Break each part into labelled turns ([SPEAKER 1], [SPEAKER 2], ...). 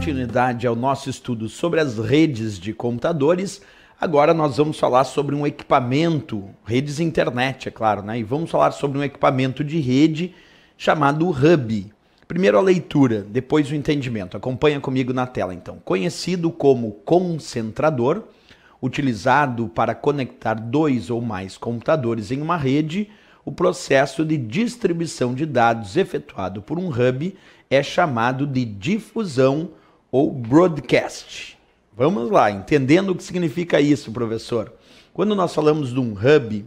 [SPEAKER 1] continuidade ao nosso estudo sobre as redes de computadores, agora nós vamos falar sobre um equipamento, redes internet, é claro, né? E vamos falar sobre um equipamento de rede chamado hub. Primeiro a leitura, depois o entendimento. Acompanha comigo na tela, então. Conhecido como concentrador, utilizado para conectar dois ou mais computadores em uma rede, o processo de distribuição de dados efetuado por um hub é chamado de difusão ou broadcast. Vamos lá, entendendo o que significa isso, professor. Quando nós falamos de um hub,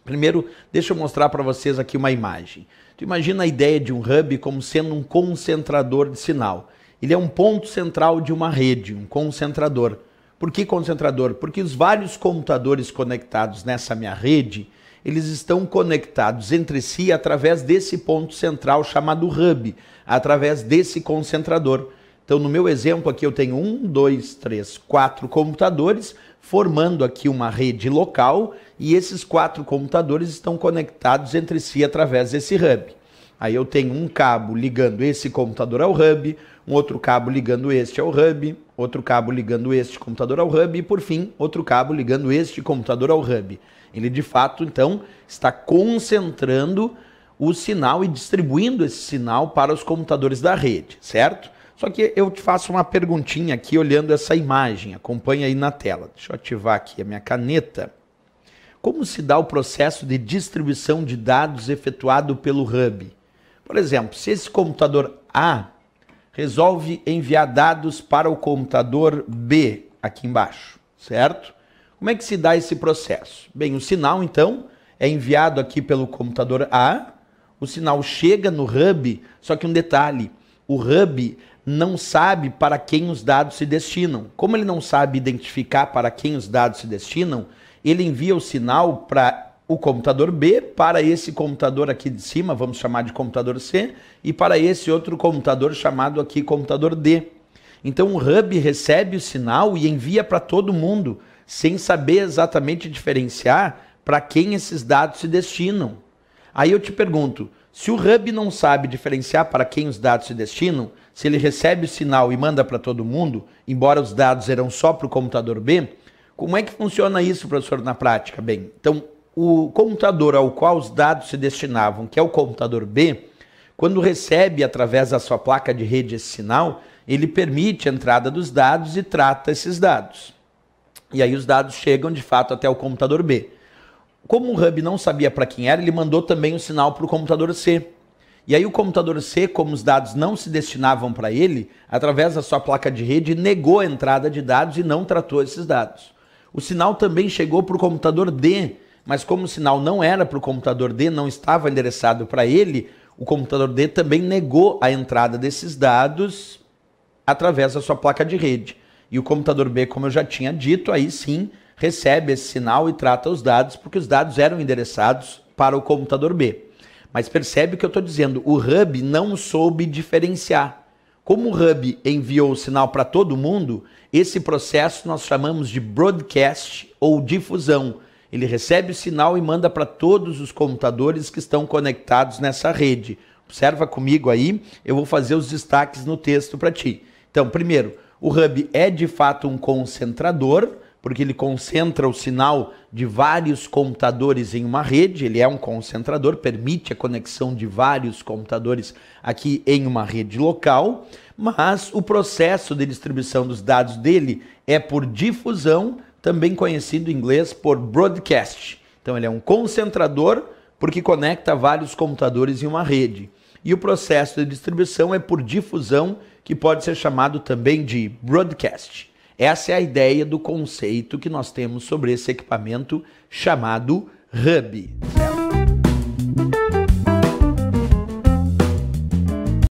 [SPEAKER 1] primeiro deixa eu mostrar para vocês aqui uma imagem. Tu imagina a ideia de um hub como sendo um concentrador de sinal. Ele é um ponto central de uma rede, um concentrador. Por que concentrador? Porque os vários computadores conectados nessa minha rede, eles estão conectados entre si através desse ponto central chamado hub, através desse concentrador. Então, no meu exemplo aqui, eu tenho 1, 2, 3, 4 computadores, formando aqui uma rede local, e esses 4 computadores estão conectados entre si através desse hub. Aí eu tenho um cabo ligando esse computador ao hub, um outro cabo ligando este ao hub, outro cabo ligando este computador ao hub, e por fim, outro cabo ligando este computador ao hub. Ele, de fato, então, está concentrando o sinal e distribuindo esse sinal para os computadores da rede, certo? Só que eu te faço uma perguntinha aqui olhando essa imagem. Acompanha aí na tela. Deixa eu ativar aqui a minha caneta. Como se dá o processo de distribuição de dados efetuado pelo hub? Por exemplo, se esse computador A resolve enviar dados para o computador B, aqui embaixo, certo? Como é que se dá esse processo? Bem, o sinal, então, é enviado aqui pelo computador A, o sinal chega no hub, só que um detalhe, o hub não sabe para quem os dados se destinam. Como ele não sabe identificar para quem os dados se destinam, ele envia o sinal para o computador B, para esse computador aqui de cima, vamos chamar de computador C, e para esse outro computador chamado aqui computador D. Então o hub recebe o sinal e envia para todo mundo, sem saber exatamente diferenciar para quem esses dados se destinam. Aí eu te pergunto, se o hub não sabe diferenciar para quem os dados se destinam, se ele recebe o sinal e manda para todo mundo, embora os dados eram só para o computador B, como é que funciona isso, professor, na prática? Bem, então o computador ao qual os dados se destinavam, que é o computador B, quando recebe através da sua placa de rede esse sinal, ele permite a entrada dos dados e trata esses dados. E aí os dados chegam de fato até o computador B. Como o hub não sabia para quem era, ele mandou também o sinal para o computador C. E aí o computador C, como os dados não se destinavam para ele, através da sua placa de rede, negou a entrada de dados e não tratou esses dados. O sinal também chegou para o computador D, mas como o sinal não era para o computador D, não estava endereçado para ele, o computador D também negou a entrada desses dados através da sua placa de rede. E o computador B, como eu já tinha dito, aí sim recebe esse sinal e trata os dados, porque os dados eram endereçados para o computador B. Mas percebe o que eu estou dizendo, o hub não soube diferenciar. Como o hub enviou o sinal para todo mundo, esse processo nós chamamos de broadcast ou difusão. Ele recebe o sinal e manda para todos os computadores que estão conectados nessa rede. Observa comigo aí, eu vou fazer os destaques no texto para ti. Então, primeiro, o hub é de fato um concentrador, porque ele concentra o sinal de vários computadores em uma rede, ele é um concentrador, permite a conexão de vários computadores aqui em uma rede local, mas o processo de distribuição dos dados dele é por difusão, também conhecido em inglês por broadcast. Então ele é um concentrador porque conecta vários computadores em uma rede. E o processo de distribuição é por difusão, que pode ser chamado também de broadcast. Essa é a ideia do conceito que nós temos sobre esse equipamento chamado hub.